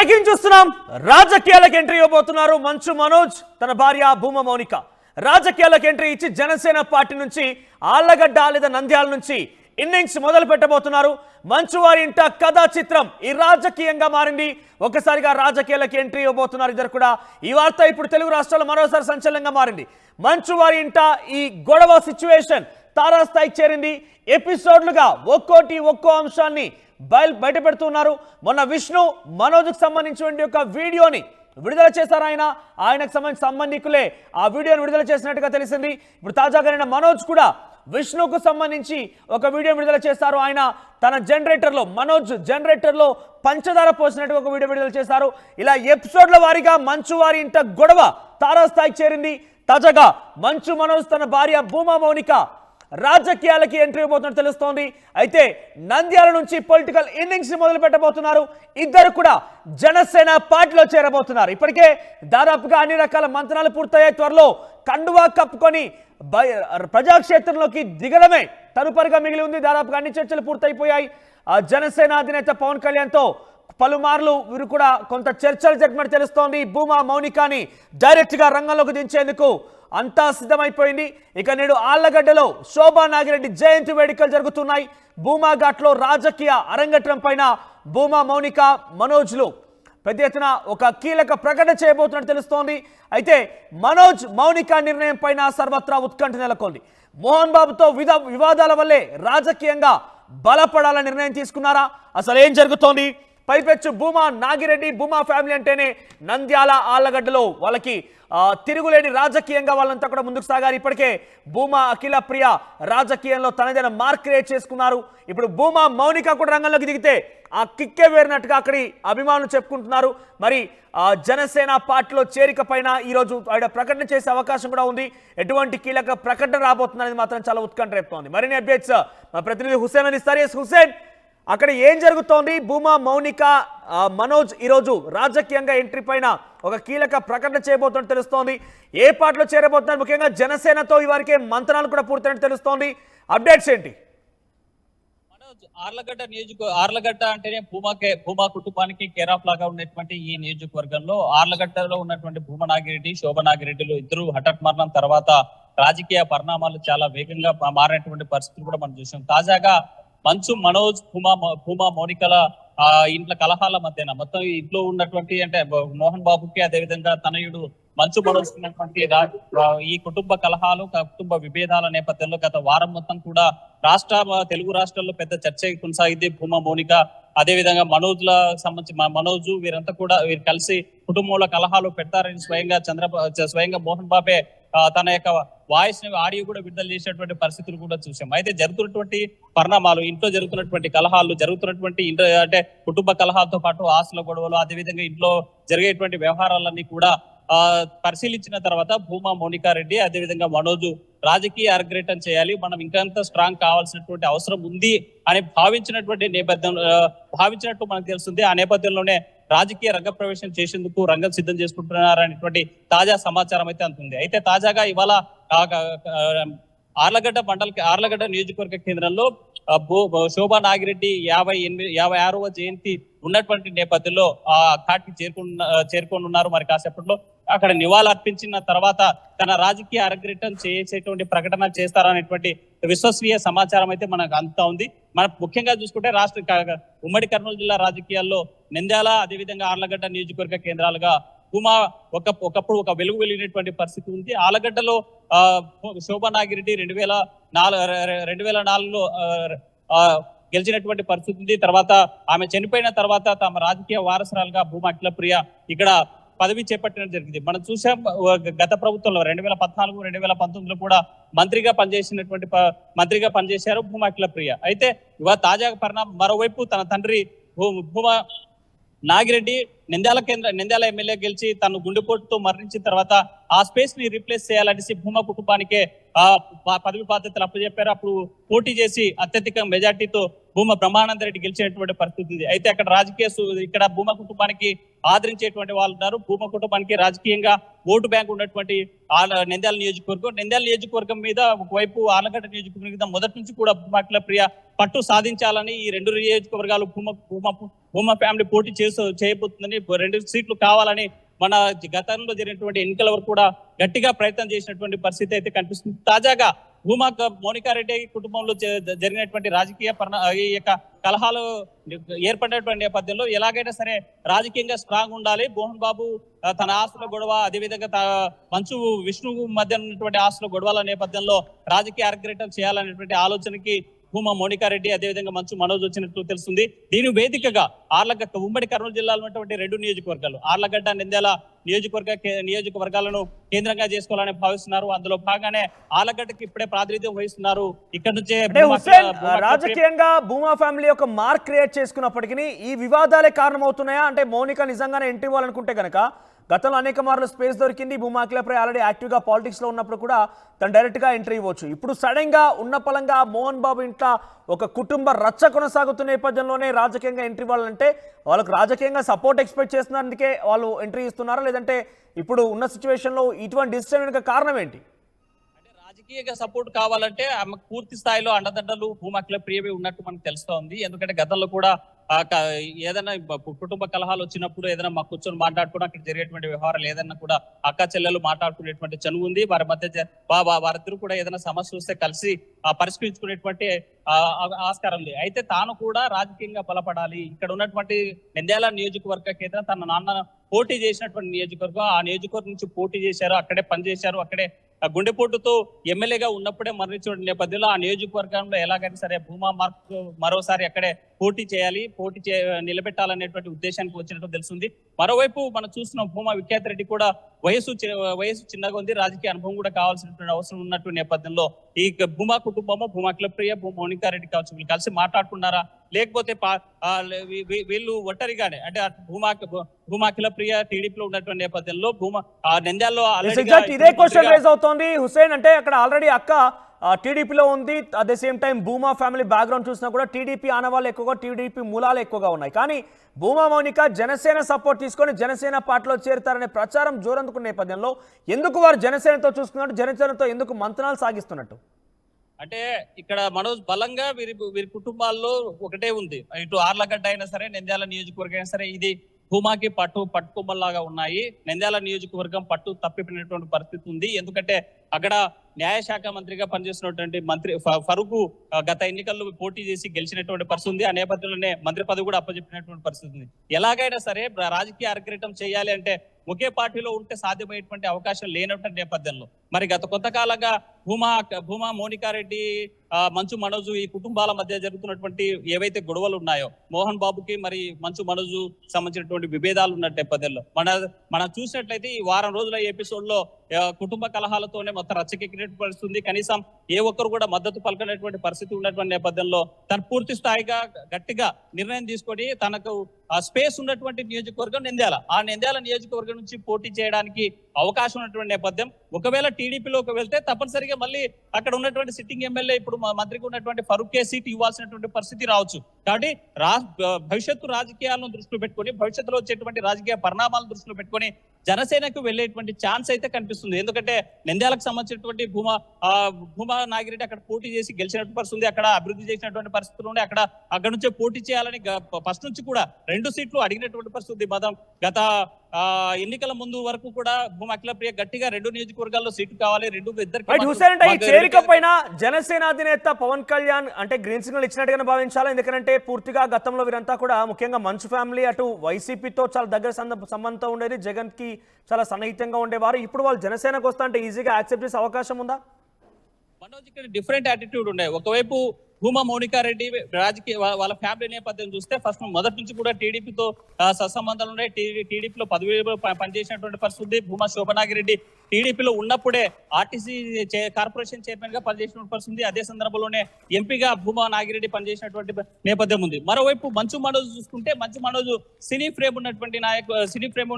Breaking చూస్తున్నాం. రాజకీయాలకు entry ఇవ్వబోతున్నారు మంచు మనోజ్ తన భార్య భూమా మౌనిక. రాజకీయాలకు ఎంట్రీ ఇచ్చి జనసేన పార్టీ నుంచి ఆళ్లగడ్డ లేదా నంద్యాల నుంచి ఇన్నింగ్స్ మొదలు పెట్టబోతున్నారు. మంచు వారి ఇంట కథా చిత్రం ఈ రాజకీయంగా మారింది. ఒకసారిగా రాజకీయాలకు ఎంట్రీ ఇవ్వబోతున్నారు ఇద్దరు కూడా. ఈ వార్త ఇప్పుడు తెలుగు రాష్ట్రాల్లో మరోసారి సంచలనంగా మారింది. మంచు వారి ఇంట ఈ గొడవ సిచ్యువేషన్ తారాస్థాయికి చేరింది. ఎపిసోడ్లుగా ఒక్కో అంశాన్ని బయట పెడుతున్నారు. మొన్న విష్ణు మనోజ్కి సంబంధించిన ఒక వీడియోని విడుదల చేశారు. ఆయనకు సంబంధించిన సంబంధికులే ఆ వీడియోని విడుదల చేసినట్టుగా తెలిసింది. ఇప్పుడు తాజాగా మనోజ్ కూడా విష్ణుకు సంబంధించి ఒక వీడియో విడుదల చేశారు. ఆయన తన జనరేటర్లో మనోజ్ జనరేటర్లో పంచదార పోసినట్టుగా ఒక వీడియో విడుదల చేశారు. ఇలా ఎపిసోడ్ల వారీగా మంచు వారి ఇంట గొడవ తారాస్థాయికి చేరింది. తాజాగా మంచు మనోజ్ తన భార్య భూమా మౌనిక రాజకీయాలకి ఎంట్రీ ఇవ్వబోతున్నట్టు తెలుస్తోంది. అయితే నంద్యాల నుంచి పొలిటికల్ ఇన్నింగ్స్ మొదలు పెట్టబోతున్నారు. ఇద్దరు కూడా జనసేన పార్టీలో చేరబోతున్నారు. ఇప్పటికే దాదాపుగా అన్ని రకాల మంత్రాలు పూర్తయ్యాయి. త్వరలో కండువా కప్పుకొని ప్రజాక్షేత్రంలోకి దిగడమే తదుపరిగా మిగిలి ఉంది. దాదాపుగా అన్ని చర్చలు పూర్తయిపోయాయి. జనసేన అధినేత పవన్ కళ్యాణ్తో పలుమార్లు వీరు కూడా కొంత చర్చలు జరిపినట్టు తెలుస్తోంది. భూమా మౌనికాని డైరెక్ట్గా రంగంలోకి దించేందుకు అంతా సిద్ధమైపోయింది. ఇక నేడు ఆళ్లగడ్డలో శోభా నాగిరెడ్డి జయంతి వేడుకలు జరుగుతున్నాయి. భూమా ఘాట్లో రాజకీయ అరంగేట్రం పైన భూమా మౌనిక మనోజ్లు పెద్ద ఎత్తున ఒక కీలక ప్రకటన చేయబోతున్నట్టు తెలుస్తోంది. అయితే మనోజ్ మౌనిక నిర్ణయం పైన సర్వత్రా ఉత్కంఠ నెలకొంది. మోహన్ బాబుతో వివాదాల వల్లే రాజకీయంగా బలపడాలని నిర్ణయం తీసుకున్నారా? అసలు ఏం జరుగుతోంది? పైపెచ్చు భూమా నాగిరెడ్డి భూమా ఫ్యామిలీ అంటేనే నంద్యాల ఆళ్లగడ్డలో వాళ్ళకి తిరుగులేని రాజకీయంగా వాళ్ళంతా కూడా ముందుకు సాగారు. ఇప్పటికే భూమా అఖిల ప్రియ రాజకీయంలో తనదైన మార్క్ క్రియేట్ చేసుకున్నారు. ఇప్పుడు భూమా మౌనిక కూడా రంగంలోకి దిగితే ఆ కిక్కే వేరినట్టుగా అక్కడి అభిమానులు చెప్పుకుంటున్నారు. మరి జనసేన పార్టీలో చేరిక పైన ఈరోజు ఆయన ప్రకటన చేసే అవకాశం కూడా ఉంది. ఎటువంటి కీలక ప్రకటన రాబోతుందనేది మాత్రం చాలా ఉత్కంఠ రేపుతోంది. మరిన్ని అప్డేట్స్ మా ప్రతినిధి హుసేన్ అందిస్తారు. ఎస్ హుసేన్, అక్కడ ఏం జరుగుతోంది? భూమా మౌనిక మనోజ్ ఈరోజు రాజకీయంగా ఎంట్రీ పైన ఒక కీలక ప్రకటన చేయబోతున్నట్టు తెలుస్తోంది. ఏ పార్టీలో చేరబోతున్నారు? ముఖ్యంగా జనసేనతో ఇవరికే మంత్రాలు కూడా పూర్తయినట్టు తెలుస్తోంది. అప్డేట్స్ ఏంటి? మనోజ్ ఆర్లగడ్డ అంటేనే భూమా కుటుంబానికి కేర్ ఆఫ్ లాగా ఉన్నటువంటి ఈ నియోజకవర్గంలో ఆర్లగడ్డలో ఉన్నటువంటి భూమా నాగిరెడ్డి శోభా నాగిరెడ్డిలు ఇద్దరు హఠాత్ మరణం తర్వాత రాజకీయ పరిణామాలు చాలా వేగంగా మారినటువంటి పరిస్థితులు కూడా మనం చూసాం. తాజాగా మంచు మనోజ్ భూమా మౌనికల ఇంట్లో కలహాల మధ్యన మొత్తం ఇంట్లో ఉన్నటువంటి అంటే మోహన్ బాబుకి అదేవిధంగా తనయుడు మంచు మనోజ్ ఉన్నటువంటి ఈ కుటుంబ కలహాలు కుటుంబ విభేదాల నేపథ్యంలో గత వారం మొత్తం కూడా తెలుగు రాష్ట్రాల్లో పెద్ద చర్చ కొనసాగింది. భూమా మౌనిక అదేవిధంగా మనోజ్ల సంబంధించి మనోజు వీరంతా కూడా వీరు కలిసి కుటుంబంలో కలహాలు పెడతారని స్వయంగా మోహన్ బాబే తన యొక్క వాయిస్ ఆడియో కూడా విడుదల చేసినటువంటి పరిస్థితులు కూడా చూసాం. అయితే జరుగుతున్నటువంటి పరిణామాలు ఇంట్లో జరుగుతున్నటువంటి కలహాలు జరుగుతున్నటువంటి అంటే కుటుంబ కలహాలతో పాటు ఆస్తుల గొడవలు అదేవిధంగా ఇంట్లో జరిగేటువంటి వ్యవహారాలన్నీ కూడా పరిశీలించిన తర్వాత భూమా మౌనికా రెడ్డి అదేవిధంగా మనోజు రాజకీయ అరంగేట్రం చేయాలి, మనం ఇంకంత స్ట్రాంగ్ కావాల్సినటువంటి అవసరం ఉంది అని భావించినటువంటి భావించినట్టు మనకు తెలుస్తుంది. ఆ నేపథ్యంలోనే రాజకీయ రంగ ప్రవేశం చేసేందుకు రంగం సిద్ధం చేసుకుంటున్నారనేటువంటి తాజా సమాచారం అయితే అందుతుంది. అయితే తాజాగా ఇవాళ ఆర్లగడ్డ నియోజకవర్గ కేంద్రంలో శోభా నాగిరెడ్డి 56వ జయంతి ఉన్నటువంటి నేపథ్యంలో ఆ ఘాట్కి చేరుకోనున్నారు. మరి కాసేపట్లో అక్కడ నివాళులు అర్పించిన తర్వాత తన రాజకీయ అరంగేట్రం చేసేటువంటి ప్రకటన చేస్తారనేటువంటి విశ్వసనీయ సమాచారం అయితే మనకు అందుతా ఉంది. మనం ముఖ్యంగా చూసుకుంటే ఉమ్మడి కర్నూలు జిల్లా రాజకీయాల్లో నంద్యాల అదేవిధంగా ఆర్లగడ్డ నియోజకవర్గ కేంద్రాలుగా భూమా ఒకప్పుడు ఒక వెలుగు వెలిగినటువంటి పరిస్థితి ఉంది. ఆలగడ్డలో శోభా నాగిరెడ్డి 2004లో గెలిచినటువంటి పరిస్థితి ఉంది. తర్వాత ఆమె చనిపోయిన తర్వాత తమ రాజకీయ వారసురాలుగా భూమా అఖిల ప్రియ ఇక్కడ పదవి చేపట్టడం జరిగింది. మనం చూసాం గత ప్రభుత్వంలో 2014, 2019లో కూడా మంత్రిగా పనిచేశారు భూమా అఖిల ప్రియ. అయితే ఇవాళ తాజాగా పరిణామం మరోవైపు తన తండ్రి భూమా నాగిరెడ్డి నంద్యాల ఎమ్మెల్యే గెలిచి తను గుండెపోటుతో మరణించిన తర్వాత ఆ స్పేస్ ని రీప్లేస్ చేయాలనేసి భూమా కుటుంబానికే పదవి బాధ్యతలు అప్పచెప్పారు. అప్పుడు పోటీ చేసి అత్యధిక మెజార్టీతో భూమా బ్రహ్మానంద రెడ్డి గెలిచినటువంటి పరిస్థితి ఉంది. అయితే అక్కడ ఇక్కడ భూమా కుటుంబానికి ఆదరించేటువంటి వాళ్ళు ఉన్నారు. భూమా కుటుంబానికి రాజకీయంగా ఓటు బ్యాంక్ ఉన్నటువంటి నంద్యాల నియోజకవర్గం మీద ఒకవైపు ఆర్లగడ్డ నియోజకవర్గం మీద మొదటి నుంచి కూడా భూమా ప్రియ పట్టు సాధించాలని ఈ రెండు నియోజకవర్గాలు భూమా ఫ్యామిలీ పోటీ చేయబోతుందని, 2 సీట్లు కావాలని మన గతంలో జరిగినటువంటి ఎన్నికల వరకు కూడా గట్టిగా ప్రయత్నం చేసినటువంటి పరిస్థితి అయితే కనిపిస్తుంది. తాజాగా భూమా మోనికారెడ్డి కుటుంబంలో జరిగినటువంటి రాజకీయ ఈ యొక్క కలహాలు ఏర్పడినటువంటి నేపథ్యంలో ఎలాగైనా సరే రాజకీయంగా స్ట్రాంగ్ ఉండాలి. మోహన్ బాబు తన ఆస్తుల గొడవ, అదేవిధంగా మంచు విష్ణు మధ్య ఉన్నటువంటి ఆస్తుల గొడవల నేపథ్యంలో రాజకీయ అరగ్రేటం చేయాలనేటువంటి ఆలోచనకి భూమా మోనికారెడ్డి అదేవిధంగా మంచు మనోజ్ వచ్చినట్లు తెలుస్తుంది. దీని వేదికగా ఉమ్మడి కర్నూలు జిల్లాలో ఉన్నటువంటి 2 నియోజకవర్గాలు ఆర్లగడ్డ నంద్యాల నియోజకవర్గాలను కేంద్రంగా చేసుకోవాలని భావిస్తున్నారు. అందులో భాగంగానే ఆర్లగడ్డకి ఇప్పుడే ప్రాతినిధ్యం వహిస్తున్నారు. ఇక్కడ నుంచే రాజకీయంగా భూమా ఫ్యామిలీ ఒక మార్క్ క్రియేట్ చేసుకున్నప్పటికీ ఈ వివాదాలే కారణమవుతున్నాయా? అంటే మౌనిక నిజంగానే ఎంట్రీ ఇవ్వాలనుకుంటే కనుక గతంలో అనేక మార్లు స్పేస్ దొరికింది. భూమా అఖిలప్రియ ఆల్రెడీ యాక్టివ్గా పాలిటిక్స్లో ఉన్నప్పుడు కూడా తను డైరెక్ట్గా ఎంట్రీ ఇవ్వచ్చు. ఇప్పుడు సడన్గా ఉన్న పలంగా మోహన్ బాబు ఇంట్లో ఒక కుటుంబ రచ్చ కొనసాగుతున్న నేపథ్యంలోనే రాజకీయంగా ఎంట్రీ ఇవ్వాలంటే వాళ్ళకు రాజకీయంగా సపోర్ట్ ఎక్స్పెక్ట్ చేస్తున్నందుకే వాళ్ళు ఎంట్రీ ఇస్తున్నారా, లేదంటే ఇప్పుడు ఉన్న సిచ్యువేషన్లో ఇటువంటి డిసిషన్ వెనుక కారణం ఏంటి? రాజకీయంగా సపోర్ట్ కావాలంటే ఆమెకు పూర్తి స్థాయిలో అండదండలు భూమా అఖిలప్రియవి ఉన్నట్టు మనకు తెలుస్తోంది. ఎందుకంటే గతంలో కూడా ఏదైనా కుటుంబ కలహాలు వచ్చినప్పుడు ఏదైనా మాకు కూర్చొని మాట్లాడుకుని అక్కడ జరిగేటువంటి వ్యవహారాలు ఏదైనా కూడా అక్క చెల్లెలు మాట్లాడుకునేటువంటి చనువు ఉంది. వారి మధ్య వారిద్దరూ కూడా ఏదైనా సమస్య వస్తే కలిసి పరిష్కరించుకునేటువంటి ఆస్కారం ఉంది. అయితే తాను కూడా రాజకీయంగా బలపడాలి. ఇక్కడ ఉన్నటువంటి నంద్యాల నియోజకవర్గ కేంద్రం తన నాన్న పోటీ చేసినటువంటి నియోజకవర్గం, ఆ నియోజకవర్గం నుంచి పోటీ చేశారు, అక్కడే పనిచేశారు, అక్కడే గుండెపోటుతో ఎమ్మెల్యేగా ఉన్నప్పుడే మరణించిన నేపథ్యంలో ఆ నియోజకవర్గంలో ఎలాగైనా సరే భూమా మరోసారి అక్కడే పోటీ చేయాలి, నిలబెట్టాలనేటువంటి ఉద్దేశానికి వచ్చినట్టు తెలుస్తుంది. మరోవైపు మనం చూస్తున్నాం భూమా విఖ్యాత్ రెడ్డి కూడా వయసు చిన్నగా ఉంది, రాజకీయ అనుభవం కూడా కావాల్సినటువంటి అవసరం ఉన్నటువంటి నేపథ్యంలో ఈ భూమా కుటుంబము భూమా అఖిలప్రియ మోనికారెడ్డి కావచ్చు వీళ్ళు కలిసి మాట్లాడుకున్నారా, లేకపోతే వీళ్ళు ఒంటరిగానే అంటే భూమా అఖిలప్రియ టీడీపీలో ఉన్నటువంటి నేపథ్యంలో నంద్యాలలో ఇదే క్వశ్చన్ రైజ్ అవుతోంది హుసేన్. అంటే అక్కడ ఆల్రెడీ అక్క టీడీపీలో ఉంది, at the same time Bhuma family background చూసినా కూడా టీడీపీ ఆనవాళ్ళు ఎక్కువగా, టీడీపీ మూలాలు ఎక్కువగా ఉన్నాయి. కానీ భూమా మౌనిక జనసేన సపోర్ట్ తీసుకొని జనసేన పార్టీలో చేరుతారనే ప్రచారం జోరందుకున్న నేపథ్యంలో ఎందుకు వారు జనసేనతో చూసుకున్నట్టు, జనసేనతో ఎందుకు మంతనాలు సాగిస్తున్నట్టు? అంటే ఇక్కడ మనోజ్ బలంగా వీరి కుటుంబాల్లో ఒకటే ఉంది. ఇటు ఆర్లగడ్డ అయినా సరే, నంద్యాల నియోజకవర్గం అయినా సరే, ఇది భూమాకి పట్టుకొమ్మల్లాగా ఉన్నాయి. నంద్యాల నియోజకవర్గం పట్టు తప్పిపోయినటువంటి పరిస్థితి ఉంది. ఎందుకంటే అక్కడ న్యాయశాఖ మంత్రిగా పనిచేసినటువంటి మంత్రి ఫరూక్ గత ఎన్నికల్లో పోటీ చేసి గెలిచినటువంటి పరిస్థితి ఉంది. ఆ నేపథ్యంలోనే మంత్రి పదవి కూడా అప్పచెప్పినటువంటి పరిస్థితి ఉంది. ఎలాగైనా సరే రాజకీయ అరగ్రేటం చేయాలి అంటే ఒకే పార్టీలో ఉంటే సాధ్యమయ్యేటువంటి అవకాశం లేనటువంటి నేపథ్యంలో మరి గత కొంతకాలంగా భూమా మోనికారెడ్డి, మంచు మనోజ్ ఈ కుటుంబాల మధ్య జరుగుతున్నటువంటి ఏవైతే గొడవలు ఉన్నాయో, మోహన్ బాబుకి మరి మంచు మనోజ్ సంబంధించినటువంటి విభేదాలు ఉన్న నేపథ్యంలో మనం చూసినట్లయితే ఈ వారం రోజుల ఎపిసోడ్ లో కుటుంబ కలహాలతోనే మొత్తం రచ్చకెక్కినటువంటి పరిస్థితి. కనీసం ఏ ఒక్కరు కూడా మద్దతు పలకనటువంటి పరిస్థితి ఉన్నటువంటి నేపథ్యంలో తను పూర్తి స్థాయిగా గట్టిగా నిర్ణయం తీసుకొని తనకు స్పేస్ ఉన్నటువంటి నియోజకవర్గం నంద్యాల, ఆ నంద్యాల నియోజకవర్గం నుంచి పోటీ చేయడానికి అవకాశం ఉన్నటువంటి నేపథ్యం. ఒకవేళ టీడీపీలోకి వెళ్తే తప్పనిసరిగా మళ్ళీ అక్కడ ఉన్నటువంటి సిట్టింగ్ ఎమ్మెల్యే ఇప్పుడు మంత్రికి ఉన్నటువంటి ఫరూకే సీట్ ఇవ్వాల్సినటువంటి పరిస్థితి రావచ్చు. కాబట్టి భవిష్యత్తు రాజకీయాలను దృష్టిలో పెట్టుకొని, భవిష్యత్తులో వచ్చేటువంటి రాజకీయ పరిణామాలను దృష్టిలో పెట్టుకొని జనసేనకు వెళ్లేటువంటి ఛాన్స్ అయితే కనిపిస్తుంది. ఎందుకంటే నంద్యాలకు సంబంధించినటువంటి భూమా నాగిరెడ్డి అక్కడ పోటీ చేసి గెలిచినటువంటి పరిస్థితి, అక్కడ అభివృద్ధి చేసినటువంటి పరిస్థితులు ఉండే, అక్కడ నుంచే పోటీ చేయాలని ఫస్ట్ నుంచి కూడా 2 సీట్లు అడిగినటువంటి పరిస్థితి. గత ఎన్నికల ముందు వరకు కూడా భూమా అఖిలప్రియ గట్టిగా 2 నియోజకవర్గాల్లో సీటు కావాలి, చేరికపోయినా జనసేన అధినేత పవన్ కళ్యాణ్ అంటే గ్రీన్ సిగ్నల్ ఇచ్చినట్టుగానే భావించాలి. ఎందుకంటే పూర్తిగా గతంలో వీరంతా కూడా ముఖ్యంగా మంచు ఫ్యామిలీ అటు వైసీపీతో చాలా దగ్గర సంబంధం ఉండేది, జగన్ కి చాలా సన్నిహితంగా ఉండేవారు. ఇప్పుడు వాళ్ళు జనసేనకు వస్తా అంటే ఈజీగా యాక్సెప్ట్ చేసే అవకాశం ఉందా? మనోజ్ ఇక్కడ డిఫరెంట్ యాటిట్యూడ్ ఉండే. ఒకవైపు భూమా మోనికారెడ్డి రాజకీయ వాళ్ళ ఫ్యామిలీ నేపథ్యం చూస్తే ఫస్ట్ మొదటి నుంచి కూడా టీడీపీతో సత్సంబంధాలు ఉన్నాయి. టీడీపీలో పదవిలో పనిచేసినటువంటి పరిస్థితి. భూమా శోభనాగిరెడ్డి టీడీపీలో ఉన్నప్పుడే ఆర్టీసీ కార్పొరేషన్ చైర్మన్ గా పనిచేసినటువంటి పరిస్థితి. అదే సందర్భంలోనే ఎంపీగా భూమా నాగిరెడ్డి పనిచేసినటువంటి నేపథ్యం ఉంది. మరోవైపు మంచు మనోజ్ చూసుకుంటే మంచు మనోజ్ సినీ ఫ్రేమ్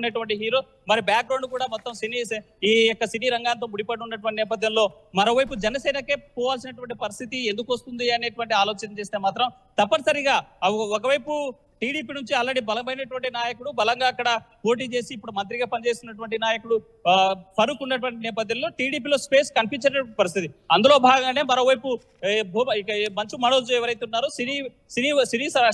ఉన్నటువంటి హీరో, మరి బ్యాక్గ్రౌండ్ కూడా మొత్తం ఈ యొక్క సినీ రంగంతో ముడిపడి ఉన్నటువంటి నేపథ్యంలో మరోవైపు జనసేనకే పోవాల్సినటువంటి పరిస్థితి ఎందుకు వస్తుంది అనేటువంటి ఆలోచన చేస్తే మాత్రం తప్పనిసరిగా ఒకవైపు టీడీపీ నుంచి ఆల్రెడీ బలమైనటువంటి నాయకుడు, బలంగా అక్కడ పోటీ చేసి ఇప్పుడు మంత్రిగా పనిచేస్తున్నటువంటి నాయకుడు ఫరూక్ ఉన్నటువంటి నేపథ్యంలో టీడీపీలో స్పేస్ కనిపించేటువంటి పరిస్థితి. అందులో భాగంగానే మరోవైపు మంచు మనోజ్ ఎవరైతే ఉన్నారో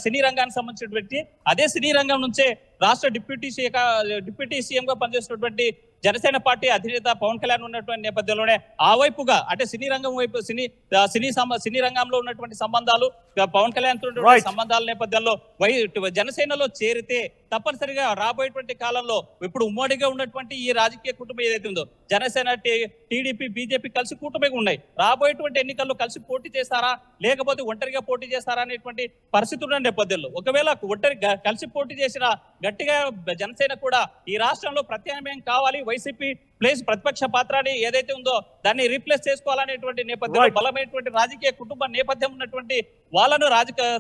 సినీ రంగానికి సంబంధించిన వ్యక్తి, అదే సినీ రంగం నుంచే రాష్ట్ర డిప్యూటీ సీఎం గా పనిచేస్తున్నటువంటి జనసేన పార్టీ అధినేత పవన్ కళ్యాణ్ ఉన్నటువంటి నేపథ్యంలోనే ఆ వైపుగా అంటే సినీ రంగం వైపు సినీ రంగంలో ఉన్నటువంటి సంబంధాలు, పవన్ కళ్యాణ్ తో సంబంధాల నేపథ్యంలో జనసేనలో చేరితే తప్పనిసరిగా రాబోయేటువంటి కాలంలో ఇప్పుడు ఉమ్మడిగా ఉన్నటువంటి ఈ రాజకీయ కుటుంబం ఏదైతే ఉందో జనసేన, టీడీపీ, బీజేపీ కలిసి కూటమిగా ఉన్నాయి. రాబోయేటువంటి ఎన్నికల్లో కలిసి పోటీ చేస్తారా లేకపోతే ఒంటరిగా పోటీ చేస్తారా అనేటువంటి పరిస్థితి ఉన్న నేపథ్యంలో ఒకవేళ కలిసి పోటీ చేసిన గట్టిగా జనసేన కూడా ఈ రాష్ట్రంలో ప్రత్యామ్నాయం కావాలి, వైసీపీ ప్లేస్ ప్రతిపక్ష పాత్రని ఏదైతే ఉందో దాన్ని రీప్లేస్ చేసుకోవాలనేటువంటి నేపథ్యంలో బలమైనటువంటి రాజకీయ కుటుంబ నేపథ్యం ఉన్నటువంటి వాళ్ళను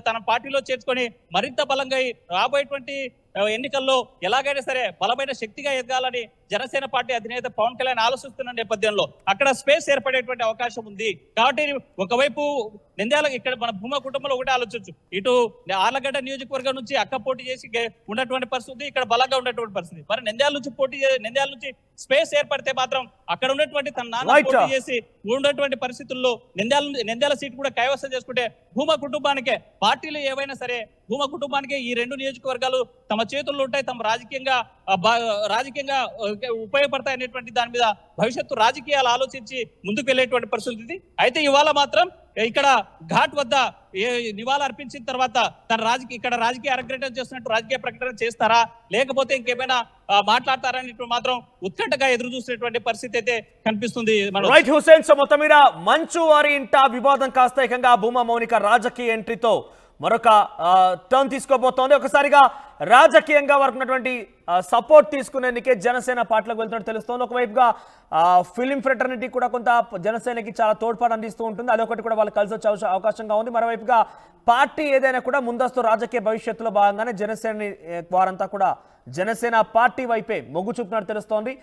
తన పార్టీలో చేర్చుకొని మరింత బలంగా రాబోయేటువంటి ఎన్నికల్లో ఎలాగైనా సరే బలమైన శక్తిగా ఎదగాలని జనసేన పార్టీ అధినేత పవన్ కళ్యాణ్ ఆలోచిస్తున్న నేపథ్యంలో అక్కడ స్పేస్ ఏర్పడేటువంటి అవకాశం ఉంది. కాబట్టి ఒకవైపు నంద్యాల ఇక్కడ మన భూమా కుటుంబంలో ఒకటే ఆలోచించు, ఇటు ఆర్లగడ్డ నియోజకవర్గం నుంచి అక్క పోటీ చేసి ఉన్నటువంటి పరిస్థితి, ఇక్కడ బలంగా ఉన్నటువంటి పరిస్థితి. మరి నంద్యాల నుంచి స్పేస్ ఏర్పడితే మాత్రం అక్కడ ఉన్నటువంటి తన నాన్న పోటీ చేసి ఉన్నటువంటి పరిస్థితుల్లో నంద్యాల సీట్ కూడా కైవసం చేసుకుంటే భూమా కుటుంబానికే, పార్టీలు ఏవైనా సరే భూమా కుటుంబానికి ఈ రెండు నియోజకవర్గాలు తమ చేతుల్లో ఉంటాయి, తమ రాజకీయంగా ఉపయోగపడతాయి అనేటువంటి దాని మీద భవిష్యత్తు రాజకీయాలు ఆలోచించి ముందుకు వెళ్ళేటువంటి పరిస్థితి. అయితే ఇవాళ మాత్రం ఇక్కడ ఘాట్ వద్ద నివాళులు అర్పించిన తర్వాత ఇక్కడ రాజకీయ అరంగేట్రం చేస్తున్నట్టు రాజకీయ ప్రకటన చేస్తారా లేకపోతే ఇంకేమైనా మాట్లాడతారా అనేటువంటి మాత్రం ఉత్కంఠగా ఎదురు చూసినటువంటి పరిస్థితి అయితే కనిపిస్తుంది. రైట్ హుసేన్, సో మొత్తం మీద మంచు వారి ఇంట వివాదం కాస్త ఏకంగా భూమా మౌనిక రాజకీయ ఎంట్రీతో మరొక టర్న్ తీసుకోబోతోంది. ఒకసారిగా రాజకీయంగా వారికి ఉన్నటువంటి సపోర్ట్ తీసుకునేందుకే జనసేన పార్టీలోకి వెళ్తున్నట్టు తెలుస్తోంది. ఒకవైపుగా ఫిలిం ఫ్రెటర్నిటీ కూడా కొంత జనసేనకి చాలా తోడ్పాటు అందిస్తూ ఉంటుంది, అదొకటి కూడా వాళ్ళు కలిసి వచ్చే అవకాశంగా ఉంది. మరోవైపుగా పార్టీ ఏదైనా కూడా ముందస్తు రాజకీయ భవిష్యత్తులో భాగంగానే వారంతా కూడా జనసేన పార్టీ వైపే మొగ్గు చూపుతున్నట్టు తెలుస్తోంది.